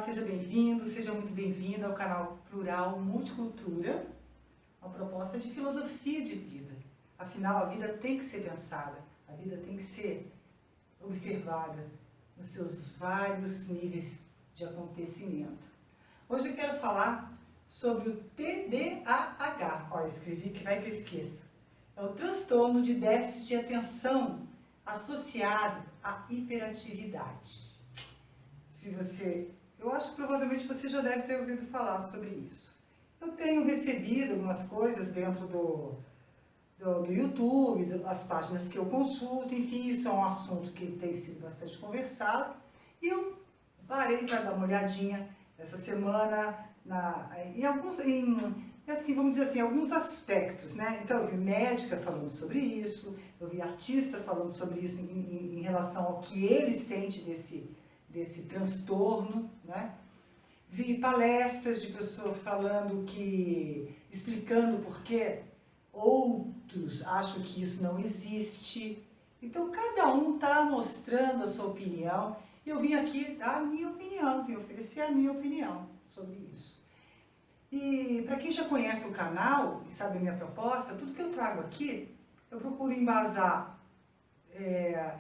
seja bem-vindo, seja muito bem-vinda ao canal Plural Multicultura, uma proposta de filosofia de vida. Afinal, a vida tem que ser pensada, a vida tem que ser observada nos seus vários níveis de acontecimento. Hoje eu quero falar sobre o TDAH. Olha, eu escrevi que vai que eu esqueço. É o transtorno de déficit de atenção associado à hiperatividade. Eu acho que provavelmente você já deve ter ouvido falar sobre isso. Eu tenho recebido algumas coisas dentro do YouTube, das páginas que eu consulto, enfim, isso é um assunto que tem sido bastante conversado. E eu parei para dar uma olhadinha essa semana vamos dizer assim, alguns aspectos, né? Então, eu vi médica falando sobre isso, eu vi artista falando sobre isso em relação ao que ele sente desse transtorno, né? Vi palestras de pessoas explicando por que outros acham que isso não existe. Então, cada um está mostrando a sua opinião. Eu vim aqui dar a minha opinião, vim oferecer a minha opinião sobre isso. E para quem já conhece o canal e sabe a minha proposta, tudo que eu trago aqui, eu procuro embasar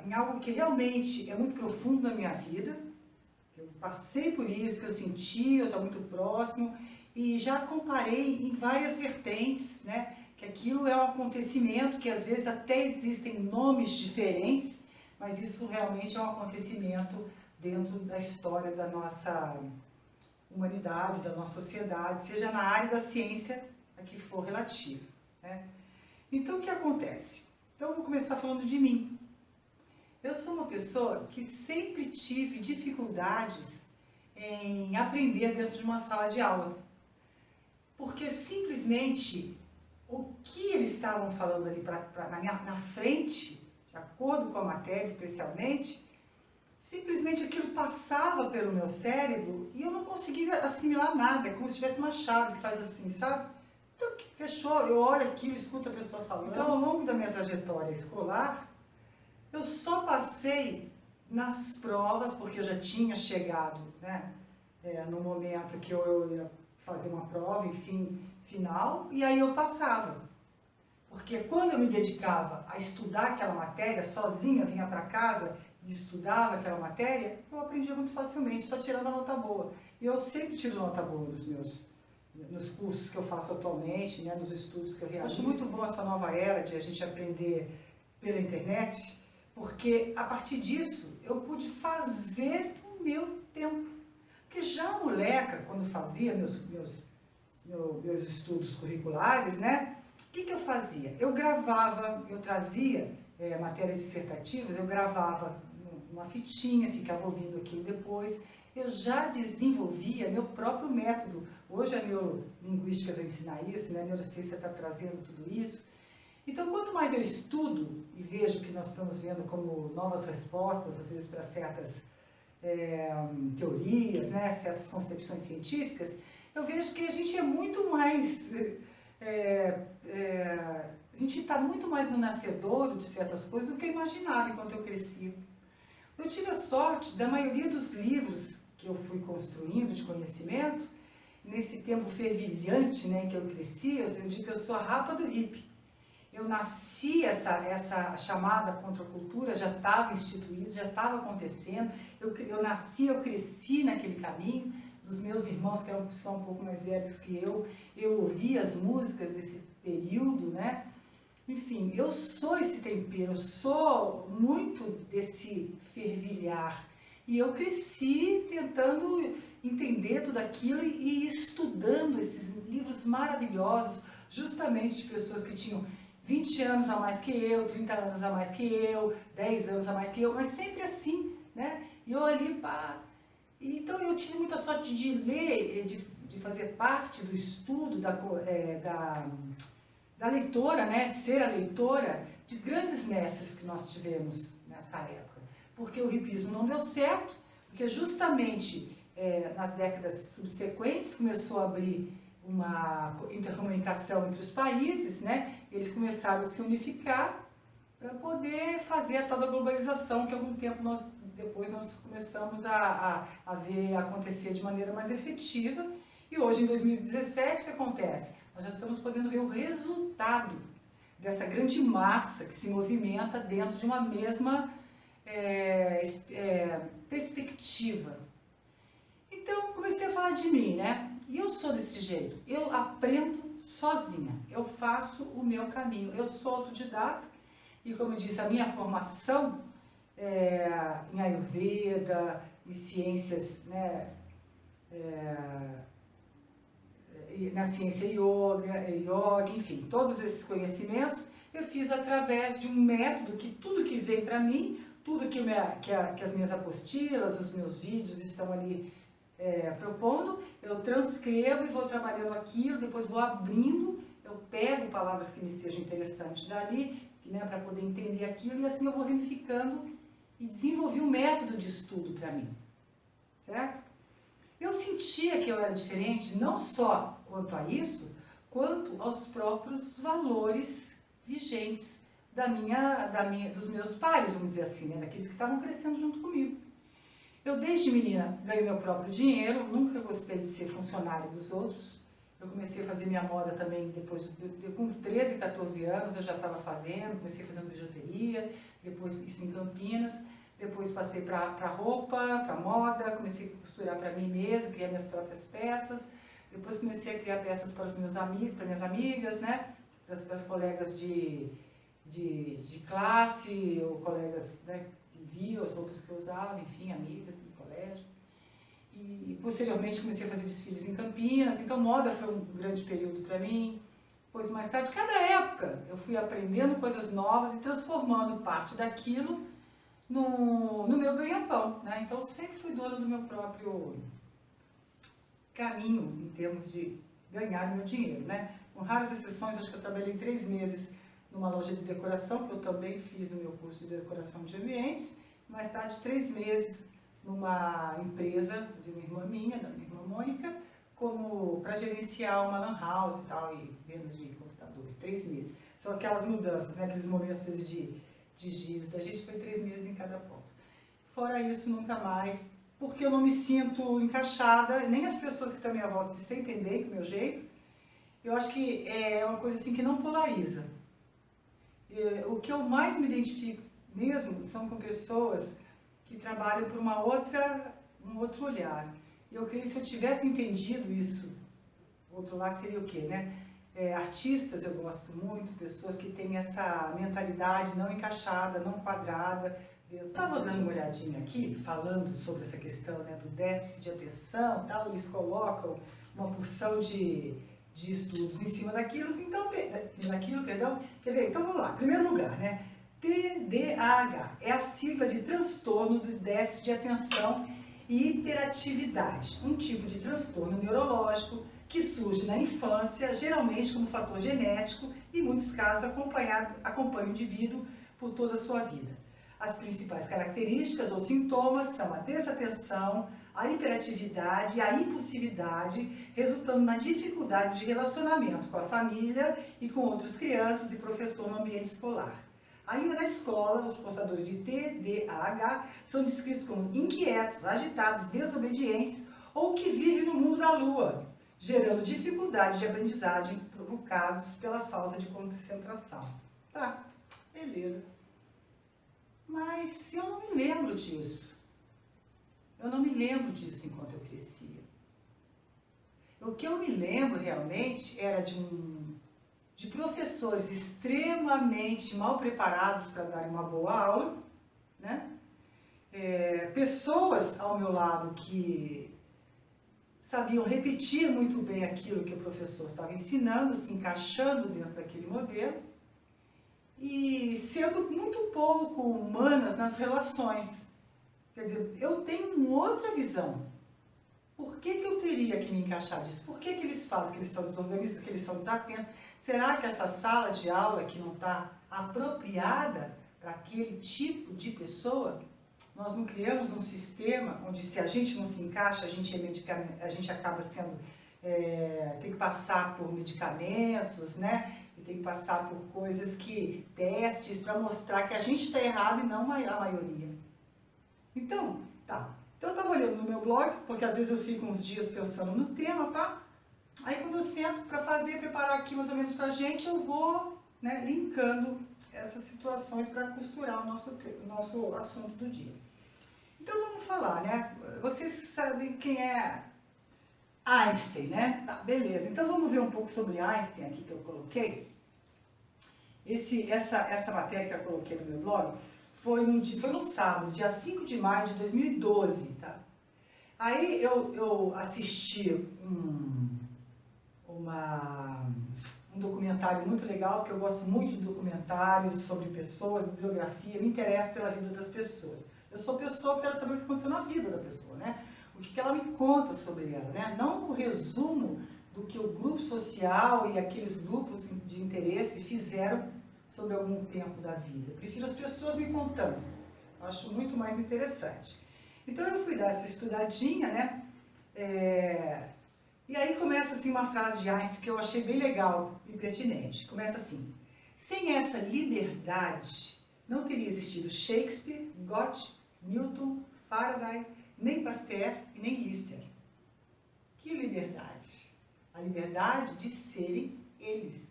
em algo que realmente é muito profundo na minha vida, que eu passei por isso, que eu senti, eu estou muito próximo, e já comparei em várias vertentes, né? Que aquilo é um acontecimento que às vezes até existem nomes diferentes, mas isso realmente é um acontecimento dentro da história da nossa humanidade, da nossa sociedade, seja na área da ciência a que for relativo, né? Então, o que acontece? Então, eu vou começar falando de mim. Eu sou uma pessoa que sempre tive dificuldades em aprender dentro de uma sala de aula, porque simplesmente o que eles estavam falando ali na frente, de acordo com a matéria especialmente, simplesmente aquilo passava pelo meu cérebro e eu não conseguia assimilar nada, é como se tivesse uma chave que faz assim, sabe? Então, fechou, eu olho aquilo, escuto a pessoa falando. Então, ao longo da minha trajetória escolar, eu só passei nas provas, porque eu já tinha chegado, né, no momento que eu ia fazer uma prova, enfim, final, e aí eu passava. Porque quando eu me dedicava a estudar aquela matéria, sozinha, vinha para casa e estudava aquela matéria, eu aprendia muito facilmente, só tirava nota boa. E eu sempre tiro nota boa nos cursos que eu faço atualmente, né, nos estudos que eu realizo. Acho muito bom essa nova era de a gente aprender pela internet, porque a partir disso eu pude fazer o meu tempo. Porque já moleca, quando fazia meus estudos curriculares, né, o que eu fazia? Eu gravava, eu trazia matérias dissertativas, eu gravava uma fitinha, ficava ouvindo aquilo depois. Eu já desenvolvia meu próprio método. Hoje a neurolinguística vai ensinar isso, né? A neurociência está trazendo tudo isso. Então, quanto mais eu estudo e vejo que nós estamos vendo como novas respostas, às vezes para certas teorias, né? Certas concepções científicas, eu vejo que a gente é muito mais... a gente está muito mais no nascedouro de certas coisas do que eu imaginava enquanto eu crescia. Eu tive a sorte da maioria dos livros que eu fui construindo de conhecimento, nesse tempo fervilhante, né, em que eu cresci, eu digo que eu sou a rapa do hippie. Eu nasci, essa chamada contracultura já estava instituída, já estava acontecendo, eu nasci, eu cresci naquele caminho, dos meus irmãos que são um pouco mais velhos que eu ouvi as músicas desse período, né? Enfim, eu sou esse tempero, eu sou muito desse fervilhar. E eu cresci tentando entender tudo aquilo e estudando esses livros maravilhosos, justamente de pessoas que tinham 20 anos a mais que eu, 30 anos a mais que eu, 10 anos a mais que eu, mas sempre assim, né? E eu ali, pá. Então eu tive muita sorte de ler, de fazer parte do estudo da leitora, né, de ser a leitora de grandes mestres que nós tivemos nessa época. Porque o hippismo não deu certo, porque justamente nas décadas subsequentes começou a abrir uma intercomunicação entre os países, né, eles começaram a se unificar para poder fazer a tal da globalização, que algum tempo depois nós começamos a ver acontecer de maneira mais efetiva. E hoje, em 2017, o que acontece? Nós já estamos podendo ver o resultado dessa grande massa que se movimenta dentro de uma mesma perspectiva. Então, comecei a falar de mim, né? E eu sou desse jeito, eu aprendo sozinha, eu faço o meu caminho, eu sou autodidata e, como eu disse, a minha formação em Ayurveda, em ciências, né, na ciência yoga, enfim, todos esses conhecimentos eu fiz através de um método que tudo que vem para mim, tudo que as minhas apostilas, os meus vídeos estão ali propondo, eu transcrevo e vou trabalhando aquilo, depois vou abrindo, eu pego palavras que me sejam interessantes dali, né, para poder entender aquilo, e assim eu vou ramificando e desenvolvi um método de estudo para mim, certo? Eu sentia que eu era diferente, não só quanto a isso, quanto aos próprios valores vigentes dos meus pares, vamos dizer assim, né, daqueles que estavam crescendo junto comigo. Eu, desde menina, ganhei meu próprio dinheiro, nunca gostei de ser funcionária dos outros. Eu comecei a fazer minha moda também depois, com 13, 14 anos, eu já estava fazendo, comecei fazendo bijuteria, depois isso em Campinas, depois passei para roupa, para moda, comecei a costurar para mim mesma, criar minhas próprias peças, depois comecei a criar peças para os meus amigos, para minhas amigas, né, para as colegas de classe, ou colegas, né, que viam as roupas que eu usava, enfim, amigas do colégio. E posteriormente comecei a fazer desfiles em Campinas, então moda foi um grande período para mim. Pois mais tarde, cada época, eu fui aprendendo coisas novas e transformando parte daquilo no meu ganha-pão, né? Então eu sempre fui dona do meu próprio caminho em termos de ganhar meu dinheiro, né? Com raras exceções, acho que eu trabalhei 3 meses numa loja de decoração, que eu também fiz o meu curso de decoração de ambientes, mais tarde 3 meses numa empresa de uma irmã minha, da minha irmã Mônica, para gerenciar uma lan house e tal, e vendas de computadores, 3 meses. São aquelas mudanças, né, aqueles momentos de giros da gente, foi 3 meses em cada ponto. Fora isso, nunca mais, porque eu não me sinto encaixada, nem as pessoas que estão à minha volta se sentem bem com o meu jeito. Eu acho que é uma coisa assim que não polariza. O que eu mais me identifico mesmo são com pessoas que trabalham por um outro olhar. Eu creio que se eu tivesse entendido isso, o outro lado seria o quê, né? Artistas eu gosto muito, pessoas que têm essa mentalidade não encaixada, não quadrada. Eu estava dando uma olhadinha aqui, falando sobre essa questão, né, do déficit de atenção, tal, eles colocam uma porção de estudos em cima daquilo, perdão. Quer ver? Então vamos lá, em primeiro lugar, né? TDAH é a sigla de transtorno do déficit de atenção e hiperatividade, um tipo de transtorno neurológico que surge na infância, geralmente como fator genético e, em muitos casos, acompanha o indivíduo por toda a sua vida. As principais características ou sintomas são a desatenção, a hiperatividade e a impulsividade, resultando na dificuldade de relacionamento com a família e com outras crianças e professor no ambiente escolar. Ainda na escola, os portadores de TDAH são descritos como inquietos, agitados, desobedientes ou que vivem no mundo da lua, gerando dificuldade de aprendizagem provocados pela falta de concentração. Tá, beleza. Mas eu não me lembro disso. Eu não me lembro disso enquanto eu crescia. O que eu me lembro realmente era de professores extremamente mal preparados para dar uma boa aula, né? Pessoas ao meu lado que sabiam repetir muito bem aquilo que o professor estava ensinando, se encaixando dentro daquele modelo e sendo muito pouco humanas nas relações. Quer dizer, eu tenho uma outra visão. Por que eu teria que me encaixar disso? Por que eles falam que eles são desorganizados, que eles são desatentos? Será que essa sala de aula que não está apropriada para aquele tipo de pessoa? Nós não criamos um sistema onde, se a gente não se encaixa, a gente acaba sendo, tem que passar por medicamentos, né? que tem que passar por coisas que, testes, para mostrar que a gente está errado e não a maioria. Então, tá. Então eu estava olhando no meu blog, porque às vezes eu fico uns dias pensando no tema, tá? Aí quando eu sento para preparar aqui mais ou menos para a gente, eu vou, né, linkando essas situações para costurar o nosso assunto do dia. Então vamos falar, né? Vocês sabem quem é Einstein, né? Tá, beleza. Então vamos ver um pouco sobre Einstein aqui que eu coloquei. Essa matéria que eu coloquei no meu blog foi no sábado, dia 5 de maio de 2012, tá? Aí eu assisti um documentário muito legal, porque eu gosto muito de documentários sobre pessoas, bibliografia, eu me interesso pela vida das pessoas. Eu sou pessoa que quero saber o que aconteceu na vida da pessoa, né? O que ela me conta sobre ela, né? Não o resumo do que o grupo social e aqueles grupos de interesse fizeram sobre algum tempo da vida. Eu prefiro as pessoas me contando. Eu acho muito mais interessante. Então eu fui dar essa estudadinha, né? E aí começa assim uma frase de Einstein que eu achei bem legal e pertinente. Começa assim: sem essa liberdade não teria existido Shakespeare, Goethe, Newton, Faraday, nem Pasteur e nem Lister. Que liberdade? A liberdade de serem eles.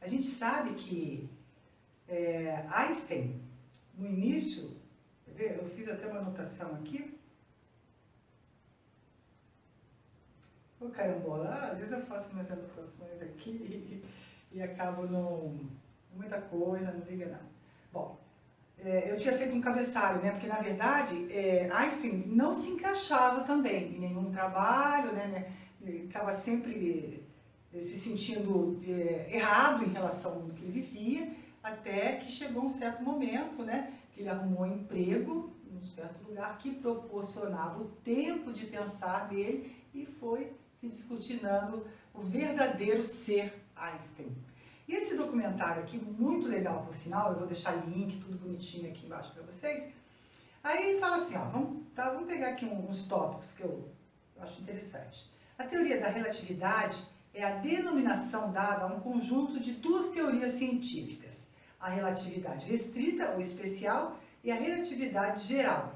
A gente sabe que Einstein, no início, quer ver? Eu fiz até uma anotação aqui. Ô carambola, às vezes eu faço minhas anotações aqui e acabo não... muita coisa, não liga nada. Bom, eu tinha feito um cabeçalho, né? Porque na verdade Einstein não se encaixava também em nenhum trabalho, né? Ele estava sempre se sentindo errado em relação ao mundo que ele vivia, até que chegou um certo momento, né? Que ele arrumou um emprego em um certo lugar que proporcionava o tempo de pensar dele e foi se descortinando o verdadeiro ser Einstein. E esse documentário aqui, muito legal por sinal, eu vou deixar link, tudo bonitinho aqui embaixo para vocês. Aí fala assim, ó, vamos pegar aqui uns tópicos que eu acho interessante. A teoria da relatividade é a denominação dada a um conjunto de duas teorias científicas. A relatividade restrita ou especial e a relatividade geral.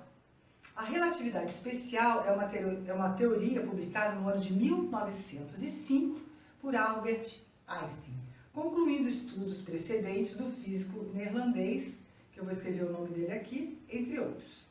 A relatividade especial é uma teoria publicada no ano de 1905 por Albert Einstein, concluindo estudos precedentes do físico neerlandês, que eu vou escrever o nome dele aqui, entre outros.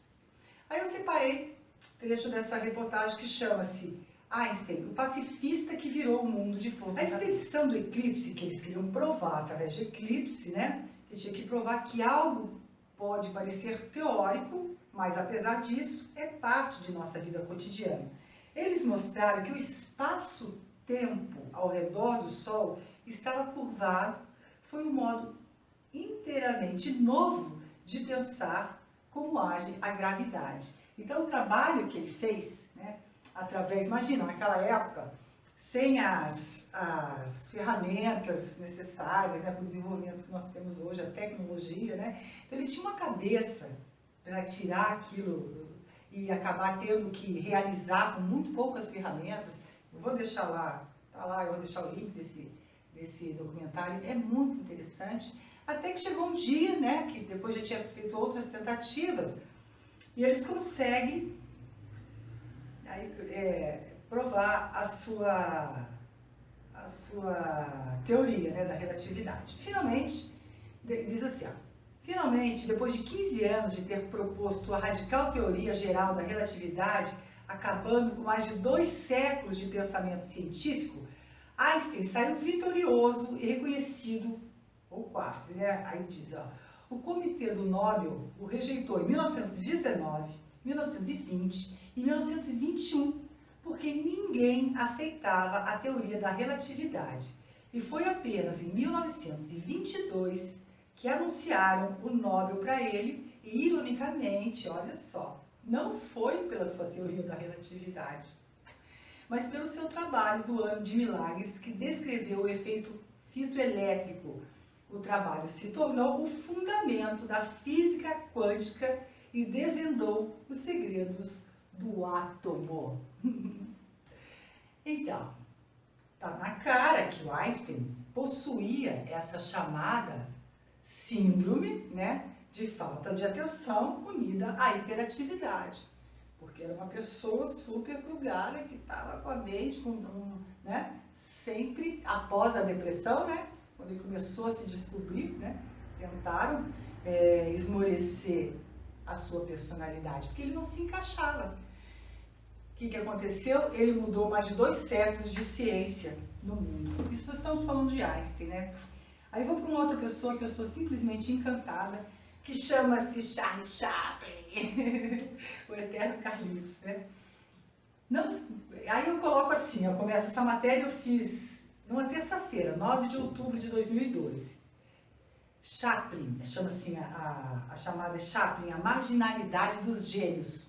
Aí eu separei trecho dessa reportagem que chama-se Einstein, o pacifista que virou o mundo de ponta. A expedição do eclipse, que eles queriam provar através de eclipse, né? Que tinha que provar que algo pode parecer teórico, mas apesar disso, é parte de nossa vida cotidiana. Eles mostraram que o espaço-tempo ao redor do Sol estava curvado. Foi um modo inteiramente novo de pensar como age a gravidade. Então, o trabalho que ele fez, né, através, imagina, naquela época, sem as ferramentas necessárias, né, para o desenvolvimento que nós temos hoje, a tecnologia, né, então, eles tinham uma cabeça para tirar aquilo e acabar tendo que realizar com muito poucas ferramentas. Eu vou deixar lá, tá lá, eu vou deixar o link desse documentário, é muito interessante. Até que chegou um dia, né, que depois já tinha feito outras tentativas, e eles conseguem provar a sua teoria, né, da relatividade. Finalmente, diz assim, ó, finalmente, depois de 15 anos de ter proposto sua radical teoria geral da relatividade, acabando com mais de 2 séculos de pensamento científico, Einstein saiu vitorioso e reconhecido, ou quase, né? Aí diz, ó, o Comitê do Nobel o rejeitou em 1919, 1920 e 1921, porque ninguém aceitava a teoria da relatividade. E foi apenas em 1922 que anunciaram o Nobel para ele, e ironicamente, olha só, não foi pela sua teoria da relatividade, mas pelo seu trabalho do ano de milagres, que descreveu o efeito fitoelétrico. O trabalho se tornou o fundamento da física quântica e desvendou os segredos do átomo. Então, Tá na cara que o Einstein possuía essa chamada síndrome, né, de falta de atenção unida à hiperatividade. Porque era uma pessoa super plugada que estava com a mente, né, sempre após a depressão, né, quando ele começou a se descobrir, né, tentaram esmorecer a sua personalidade, porque ele não se encaixava. O que aconteceu? Ele mudou mais de 2 séculos de ciência no mundo. Isso nós estamos falando de Einstein, né? Aí vou para uma outra pessoa que eu sou simplesmente encantada, que chama-se Charles Chaplin, o eterno Carlitos, né? Não, aí eu coloco assim, eu começo essa matéria, eu fiz numa terça-feira, 9 de outubro de 2012. Chaplin, chama assim a chamada Chaplin, a marginalidade dos gênios.